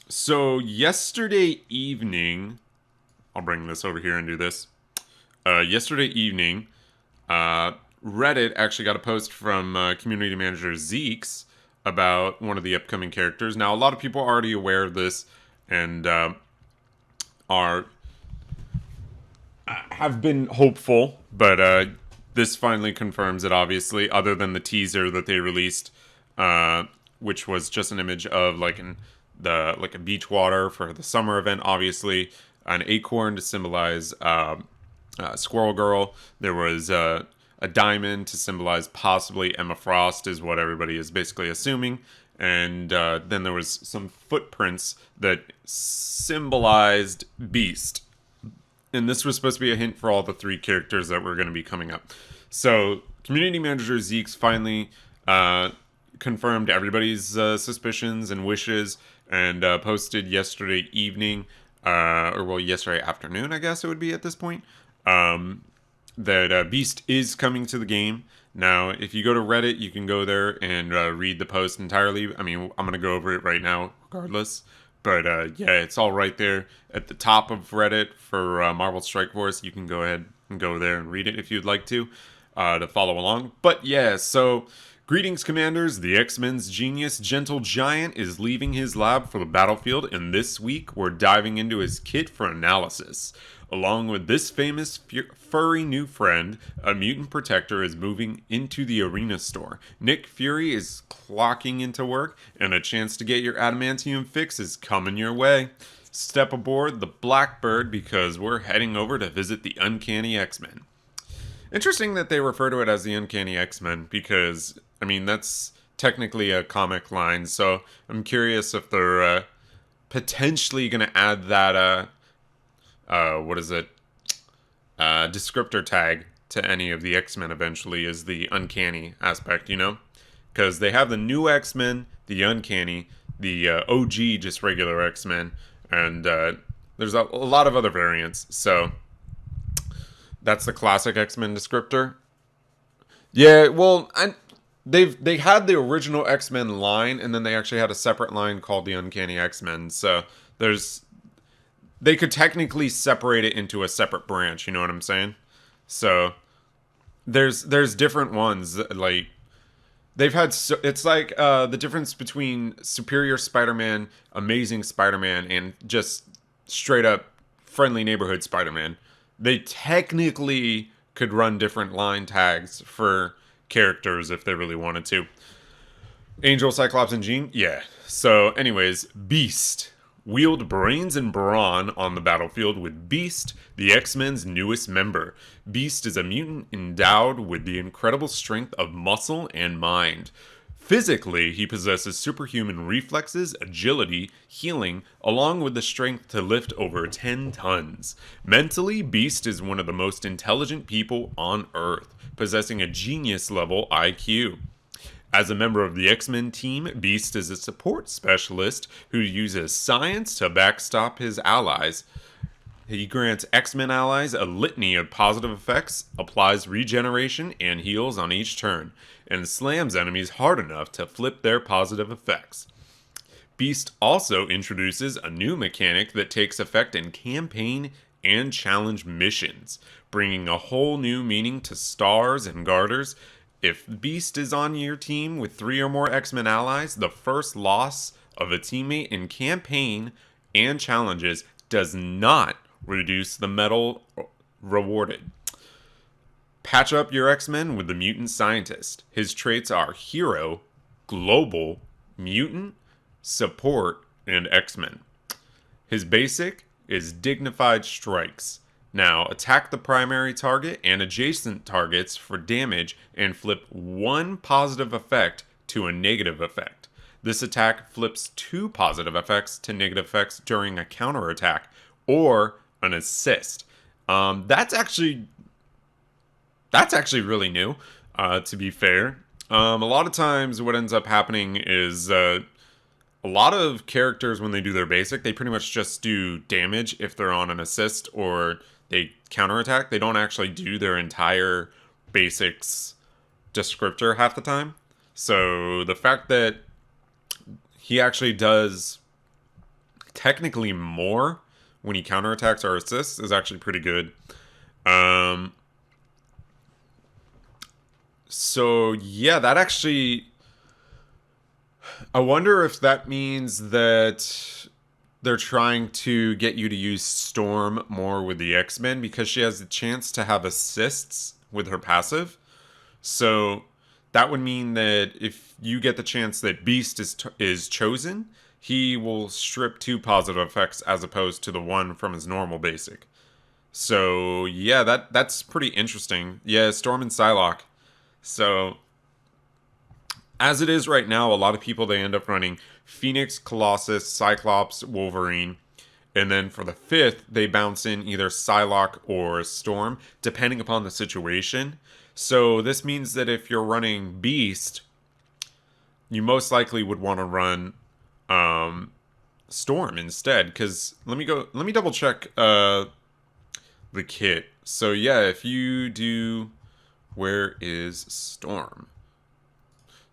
So yesterday evening, I'll bring this over here and do this. Yesterday evening, Reddit actually got a post from community manager Zeke's about one of the upcoming characters. Now, a lot of people are already aware of this and are have been hopeful, but this finally confirms it. Obviously, other than the teaser that they released, which was just an image of like a beach water for the summer event. Obviously, an acorn to symbolize Squirrel Girl. There was a diamond to symbolize possibly Emma Frost, is what everybody is basically assuming. And then there was some footprints that symbolized Beast, and this was supposed to be a hint for all the three characters that were going to be coming up. So, community manager Zeke's finally confirmed everybody's suspicions and wishes, and posted yesterday evening, yesterday afternoon, I guess it would be at this point, that Beast is coming to the game. Now, if you go to Reddit, you can go there and read the post entirely. I mean, I'm going to go over it right now, regardless. But yeah, it's all right there at the top of Reddit for Marvel Strike Force. You can go ahead and go there and read it if you'd like to follow along. But yeah, so greetings, Commanders. The X-Men's genius, Gentle Giant, is leaving his lab for the battlefield, and this week we're diving into his kit for analysis. Along with this famous furry new friend, a mutant protector is moving into the arena store. Nick Fury is clocking into work, and a chance to get your adamantium fix is coming your way. Step aboard the Blackbird because we're heading over to visit the Uncanny X-Men. Interesting that they refer to it as the Uncanny X-Men because, I mean, that's technically a comic line, so I'm curious if they're potentially going to add that what is it? Descriptor tag to any of the X-Men eventually is the uncanny aspect, you know? Because they have the new X-Men, the uncanny, the OG just regular X-Men, and there's a lot of other variants. So that's the classic X-Men descriptor. Yeah, well, they had the original X-Men line, and then they actually had a separate line called the Uncanny X-Men. So there's they could technically separate it into a separate branch, you know what I'm saying? So there's different ones like they've had it's like the difference between Superior Spider-Man, Amazing Spider-Man, and just straight up Friendly Neighborhood Spider-Man. They technically could run different line tags for characters if they really wanted to. Angel, Cyclops, and Jean? Yeah. So, anyways, Beast. Wield brains and brawn on the battlefield with Beast, the X-Men's newest member. Beast is a mutant endowed with the incredible strength of muscle and mind. Physically, he possesses superhuman reflexes, agility, healing, along with the strength to lift over 10 tons. Mentally, Beast is one of the most intelligent people on Earth, possessing a genius level IQ. As a member of the X-Men team, Beast is a support specialist who uses science to backstop his allies. He grants X-Men allies a litany of positive effects, applies regeneration and heals on each turn, and slams enemies hard enough to flip their positive effects. Beast also introduces a new mechanic that takes effect in campaign and challenge missions, bringing a whole new meaning to stars and garters. If Beast is on your team with 3 or more X-Men allies, the first loss of a teammate in campaign and challenges does not reduce the medal rewarded. Patch up your X-Men with the Mutant Scientist. His traits are Hero, Global, Mutant, Support, and X-Men. His basic is Dignified Strikes. Now, attack the primary target and adjacent targets for damage and flip one positive effect to a negative effect. This attack flips 2 positive effects to negative effects during a counterattack or an assist. That's actually really new, to be fair. A lot of times what ends up happening is a lot of characters, when they do their basic, they pretty much just do damage if they're on an assist or they counterattack. They don't actually do their entire basics descriptor half the time. So the fact that he actually does technically more when he counterattacks or assists is actually pretty good. Um, so yeah, that actually, I wonder if that means that they're trying to get you to use Storm more with the X-Men because she has the chance to have assists with her passive. So that would mean that if you get the chance that Beast is chosen, he will strip 2 positive effects as opposed to the 1 from his normal basic. So yeah, that's pretty interesting. Yeah, Storm and Psylocke. So as it is right now, a lot of people they end up running Phoenix, Colossus, Cyclops, Wolverine, and then for the 5th they bounce in either Psylocke or Storm, depending upon the situation. So this means that if you're running Beast, you most likely would want to run Storm instead. Because let me double check the kit. So yeah, if you do, where is Storm?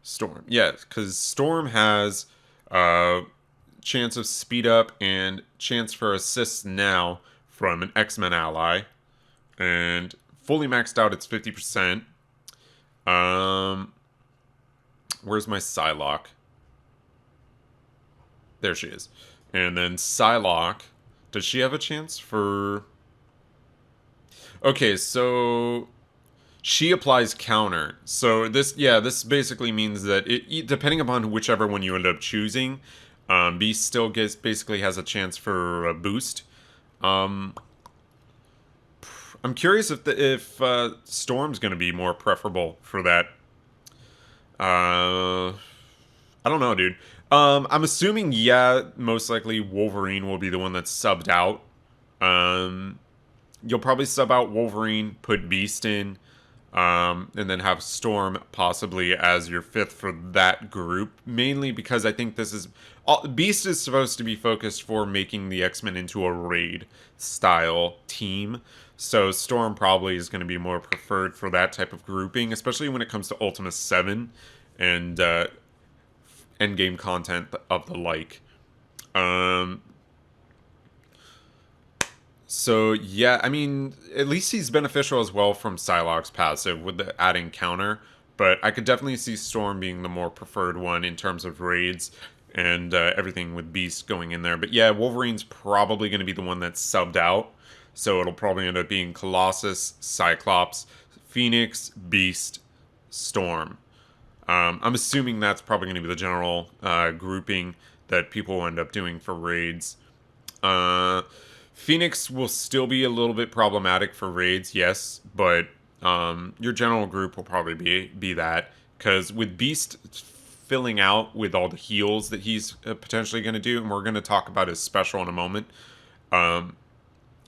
Storm, yes, because Storm has chance of speed up and chance for assists now from an X-Men ally, and fully maxed out it's 50%. Where's my Psylocke? There she is. And then Psylocke, does she have a chance for... Okay, so she applies counter. So this basically means that it depending upon whichever one you end up choosing, Beast still basically has a chance for a boost. I'm curious if Storm's going to be more preferable for that. I don't know, dude. I'm assuming, yeah, most likely Wolverine will be the one that's subbed out. You'll probably sub out Wolverine, put Beast in, and then have Storm possibly as your 5th for that group. Mainly because I think Beast is supposed to be focused for making the X-Men into a raid style team. So Storm probably is going to be more preferred for that type of grouping, especially when it comes to Ultima 7 and endgame content of the like. So yeah, I mean, at least he's beneficial as well from Psylocke's passive with the adding counter. But I could definitely see Storm being the more preferred one in terms of raids and everything with Beast going in there. But yeah, Wolverine's probably going to be the one that's subbed out. So it'll probably end up being Colossus, Cyclops, Phoenix, Beast, Storm. I'm assuming that's probably going to be the general grouping that people will end up doing for raids. Phoenix will still be a little bit problematic for raids, yes, but your general group will probably be that. Because with Beast filling out with all the heals that he's potentially going to do, and we're going to talk about his special in a moment,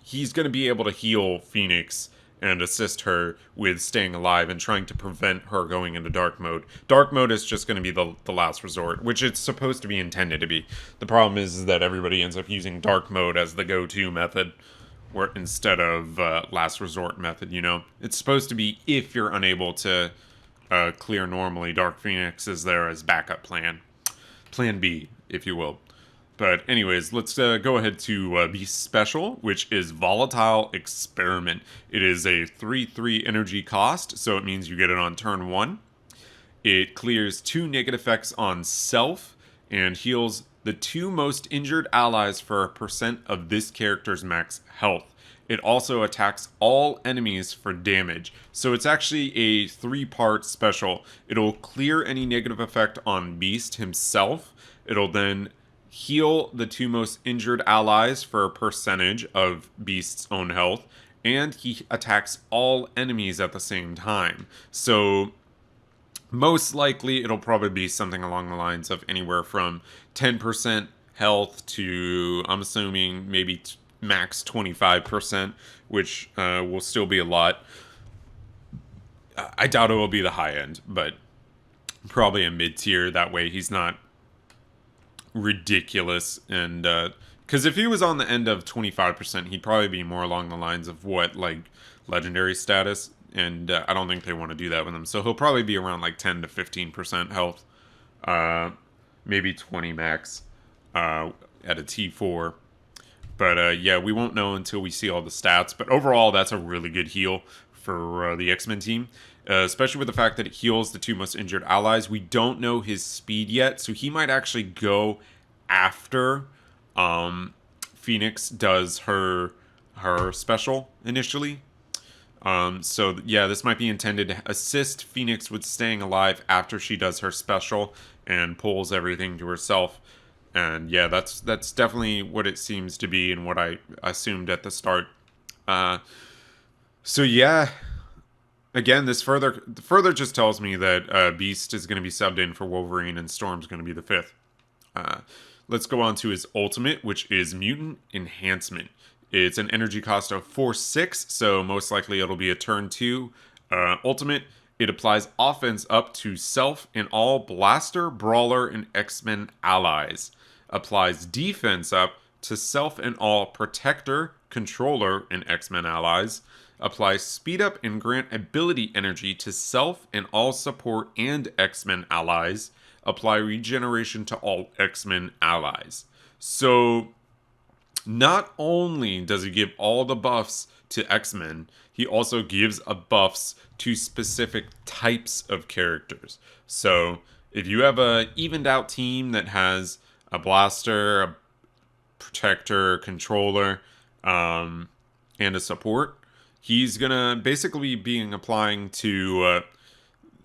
he's going to be able to heal Phoenix and assist her with staying alive and trying to prevent her going into dark mode. Dark mode is just going to be the last resort, which it's supposed to be intended to be. The problem is that everybody ends up using dark mode as the go-to method where instead of last resort method, you know. It's supposed to be if you're unable to clear normally, Dark Phoenix is there as backup plan. Plan B, if you will. But anyways, let's go ahead to Beast Special, which is Volatile Experiment. It is a 3/3 energy cost, so it means you get it on turn 1. It clears 2 negative effects on self and heals the 2 most injured allies for a percent of this character's max health. It also attacks all enemies for damage. So it's actually a 3-part special. It'll clear any negative effect on Beast himself. It'll then heal the 2 most injured allies for a percentage of Beast's own health, and he attacks all enemies at the same time. So most likely it'll probably be something along the lines of anywhere from 10% health to, I'm assuming, maybe max 25%, which will still be a lot. I doubt it will be the high end, but probably a mid-tier. That way he's not ridiculous, and because if he was on the end of 25%, he'd probably be more along the lines of what, like, legendary status, and I don't think they want to do that with him. So he'll probably be around like 10 to 15% health, maybe 20 max, at a T4. But yeah, we won't know until we see all the stats. But overall, that's a really good heal for the X-Men team, especially with the fact that it heals the two most injured allies. We don't know his speed yet, so he might actually go after Phoenix does her special initially. So yeah, this might be intended to assist Phoenix with staying alive after she does her special and pulls everything to herself. And yeah, that's definitely what it seems to be and what I assumed at the start. So yeah, again, this further just tells me that Beast is going to be subbed in for Wolverine and Storm's going to be the fifth. Let's go on to his ultimate, which is Mutant Enhancement. It's an energy cost of 4/6, so most likely it'll be a turn 2 ultimate. It applies offense up to self and all Blaster, Brawler, and X-Men allies. Applies defense up to self and all Protector, Controller, and X-Men allies. Applies speed up and grant ability energy to self and all support and X-Men allies. Apply regeneration to all X-Men allies. So not only does he give all the buffs to X-Men, he also gives buffs to specific types of characters. So if you have a evened out team that has a Blaster, a Protector, Controller, and a support, he's gonna basically be applying to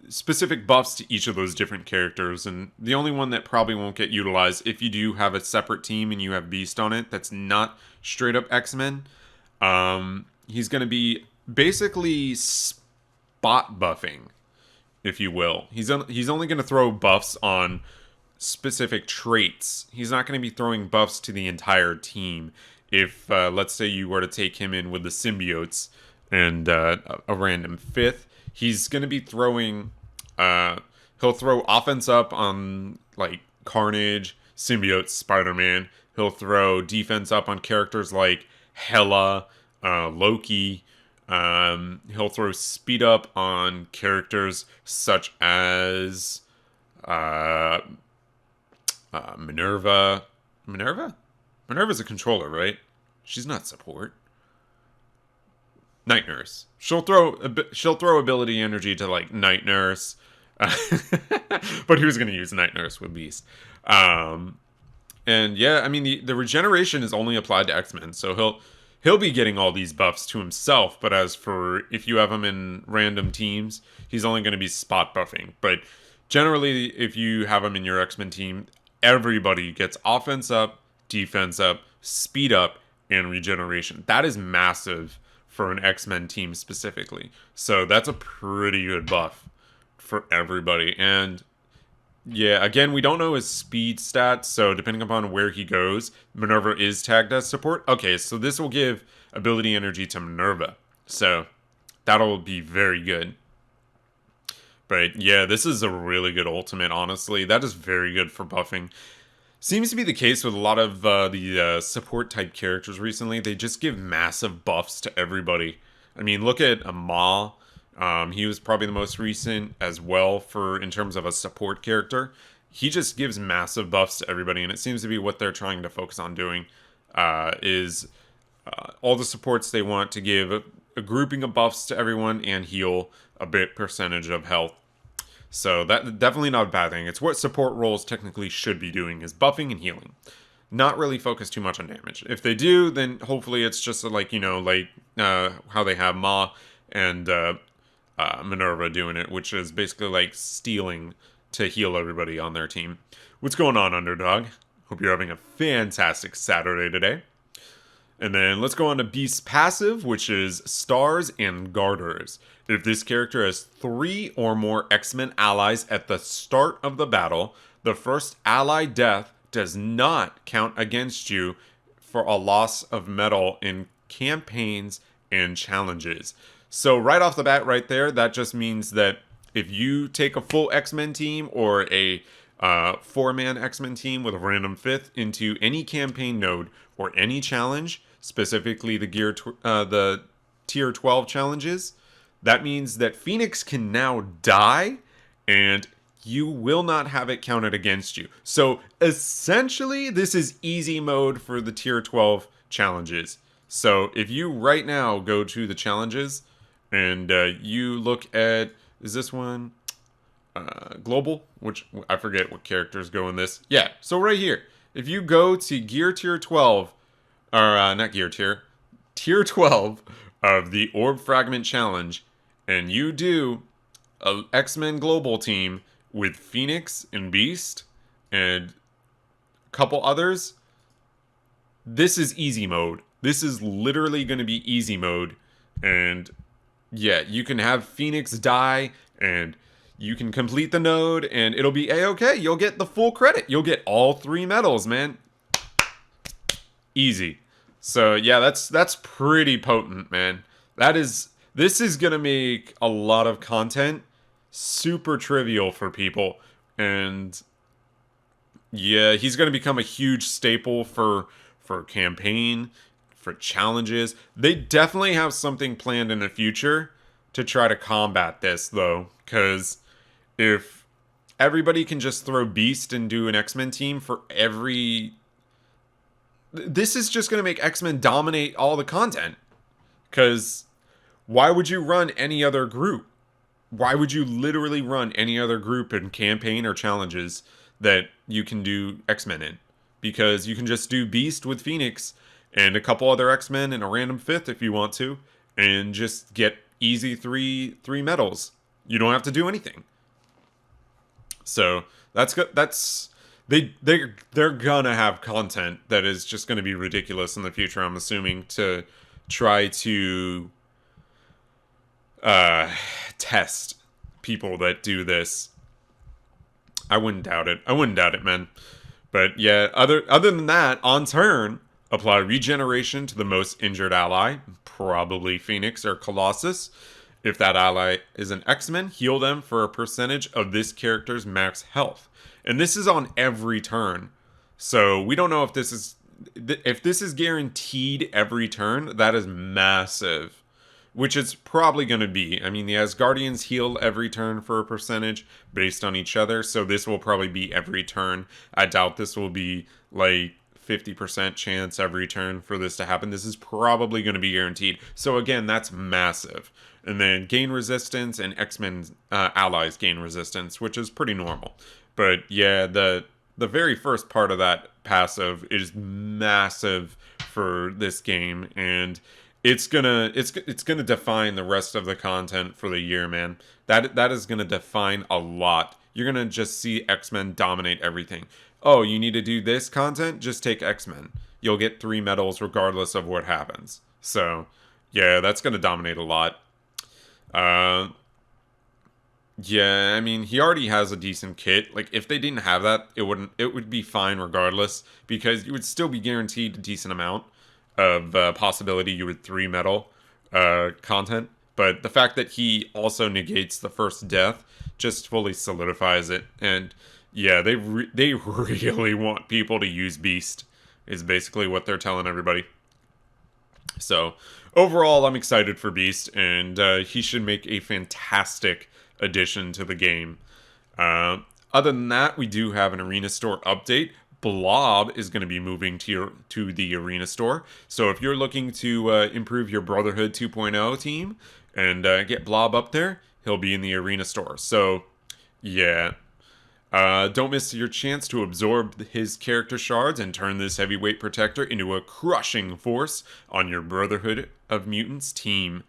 specific buffs to each of those different characters. And the only one that probably won't get utilized, if you do have a separate team and you have Beast on it that's not straight up X-Men, he's gonna be basically spot buffing, if you will. He's only gonna throw buffs on specific traits. He's not going to be throwing buffs to the entire team. If let's say you were to take him in with the symbiotes and a random fifth, he's going to be throwing he'll throw offense up on like Carnage, Symbiote, Spider-Man. He'll throw defense up on characters like Hela, Loki. He'll throw speed up on characters such as Minerva. Minerva's a controller, right? She's not support. Night Nurse. She'll throw ability energy to like Night Nurse, but who's gonna use Night Nurse with Beast? And yeah, I mean the regeneration is only applied to X-Men, so he'll be getting all these buffs to himself. But as for if you have him in random teams, he's only going to be spot buffing. But generally, if you have him in your X-Men team, everybody gets offense up, defense up, speed up, and regeneration. That is massive for an X-Men team specifically. So that's a pretty good buff for everybody. And yeah, again, we don't know his speed stats, so depending upon where he goes, Minerva is tagged as support. Okay, so this will give ability energy to Minerva. So that'll be very good. But yeah, this is a really good ultimate, honestly. That is very good for buffing. Seems to be the case with a lot of the support type characters recently. They just give massive buffs to everybody. I mean, look at Ma. He was probably the most recent as well in terms of a support character. He just gives massive buffs to everybody, and it seems to be what they're trying to focus on doing. Is all the supports they want to give a grouping of buffs to everyone and heal a bit percentage of health. So that definitely not a bad thing. It's what support roles technically should be doing, is buffing and healing. Not really focus too much on damage. If they do, then hopefully it's just like, how they have Ma and Minerva doing it, which is basically like stealing to heal everybody on their team. What's going on, Underdog? Hope you're having a fantastic Saturday today. And then let's go on to Beast's passive, which is Stars and Garters. If this character has 3 or more X-Men allies at the start of the battle, the first ally death does not count against you for a loss of metal in campaigns and challenges. So right off the bat right there, that just means that if you take a full X-Men team or a 4-man X-Men team with a random fifth into any campaign node or any challenge, specifically the tier 12 challenges, that means that Phoenix can now die and you will not have it counted against you. So essentially, this is easy mode for the tier 12 challenges. So if you right now go to the challenges and you look at, is this one global? Which I forget what characters go in this. Yeah, so right here, if you go to gear tier 12, or not gear tier, tier 12 of the Orb Fragment Challenge, and you do a X-Men Global team with Phoenix and Beast and a couple others, this is easy mode. This is literally going to be easy mode. And yeah, you can have Phoenix die and you can complete the node and it'll be a-okay. You'll get the full credit. You'll get all 3 medals, man. Easy. So yeah, that's pretty potent, man. This is going to make a lot of content super trivial for people, and yeah, he's going to become a huge staple for campaign, for challenges. They definitely have something planned in the future to try to combat this, though, because if everybody can just throw Beast and do an X-Men team for every, this is just going to make X-Men dominate all the content, because why would you run any other group? Why would you literally run any other group in campaign or challenges that you can do X-Men in? Because you can just do Beast with Phoenix and a couple other X-Men and a random 5th if you want to, and just get easy three medals. You don't have to do anything. So that's good. They're gonna have content that is just gonna be ridiculous in the future, I'm assuming, to try to test people that do this. I wouldn't doubt it, man. But yeah, other than that, on turn, apply regeneration to the most injured ally, probably Phoenix or Colossus. If that ally is an X-Men, heal them for a percentage of this character's max health. And this is on every turn. So we don't know if this is guaranteed every turn. That is massive. Which it's probably going to be. I mean, the Asgardians heal every turn for a percentage based on each other, so this will probably be every turn. I doubt this will be like 50% chance every turn for this to happen. This is probably going to be guaranteed. So again, that's massive. And then gain resistance, and X-Men allies gain resistance, which is pretty normal. But yeah, the very first part of that passive is massive for this game, and it's gonna define the rest of the content for the year, man. That is gonna define a lot. You're gonna just see X-Men dominate everything. Oh, you need to do this content? Just take X-Men. You'll get 3 medals regardless of what happens. So, yeah, that's gonna dominate a lot. Yeah, I mean, he already has a decent kit. Like, if they didn't have that, it would be fine regardless, because you would still be guaranteed a decent amount of possibility you would 3 medal content. But the fact that he also negates the first death just fully solidifies it. And yeah, they really want people to use Beast, is basically what they're telling everybody. So overall, I'm excited for Beast, and he should make a fantastic addition to the game. Other than that, we do have an Arena Store update. Blob is going to be moving to the Arena Store. So if you're looking to improve your Brotherhood 2.0 team and get Blob up there, he'll be in the Arena Store. So yeah, don't miss your chance to absorb his character shards and turn this heavyweight protector into a crushing force on your Brotherhood of Mutants team.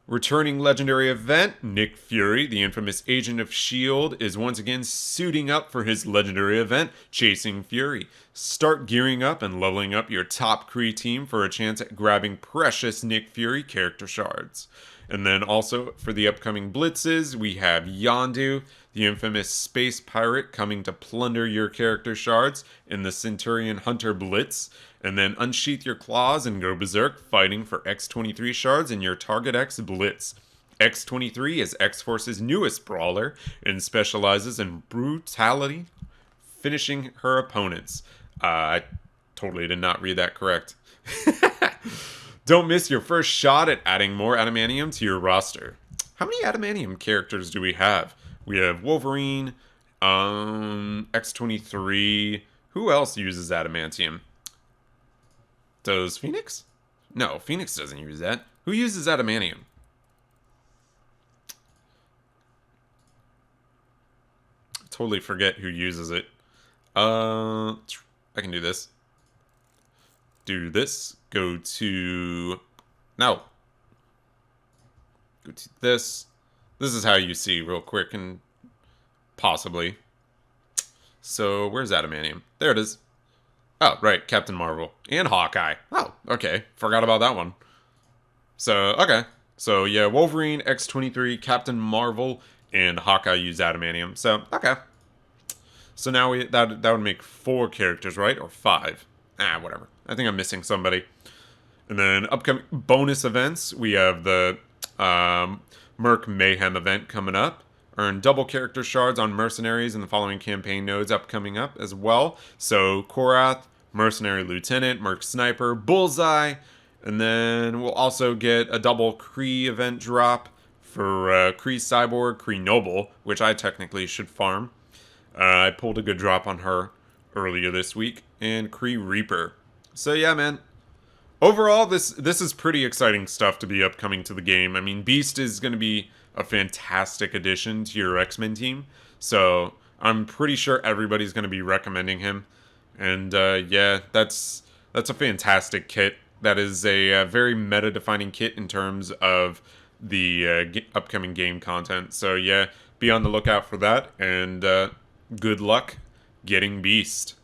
Returning legendary event, Nick Fury, the infamous agent of S.H.I.E.L.D., is once again suiting up for his legendary event, Chasing Fury. Start gearing up and leveling up your top Kree team for a chance at grabbing precious Nick Fury character shards. And then also for the upcoming blitzes, we have Yondu, the infamous space pirate, coming to plunder your character shards in the Centurion Hunter Blitz. And then unsheath your claws and go berserk, fighting for X-23 shards in your Target X Blitz. X-23 is X-Force's newest brawler and specializes in brutality, finishing her opponents. I totally did not read that correct. Don't miss your first shot at adding more adamantium to your roster. How many adamantium characters do we have? We have Wolverine, X-23. Who else uses adamantium? Does Phoenix? No, Phoenix doesn't use that. Who uses adamantium? Totally forget who uses it. I can do this. Do this. Go to... No. Go to this. This is how you see real quick and possibly. So, where's adamantium? There it is. Oh, right, Captain Marvel. And Hawkeye. Oh, okay. Forgot about that one. So, okay. So, yeah, Wolverine, X-23, Captain Marvel, and Hawkeye use adamantium. So, okay. So now that would make 4 characters, right? Or 5. Whatever. I think I'm missing somebody. And then upcoming bonus events, we have the Merc Mayhem event coming up. Earn double character shards on mercenaries in the following campaign nodes upcoming up as well. So Korath, Mercenary Lieutenant, Merc Sniper, Bullseye, and then we'll also get a double Kree event drop for Kree Cyborg, Kree Noble, which I technically should farm. I pulled a good drop on her earlier this week, and Kree Reaper. So yeah, man. Overall, this is pretty exciting stuff to be upcoming to the game. I mean, Beast is going to be a fantastic addition to your X-Men team, so I'm pretty sure everybody's going to be recommending him. And yeah, that's a fantastic kit. That is a very meta-defining kit in terms of the upcoming game content. So yeah, be on the lookout for that, and good luck getting Beast.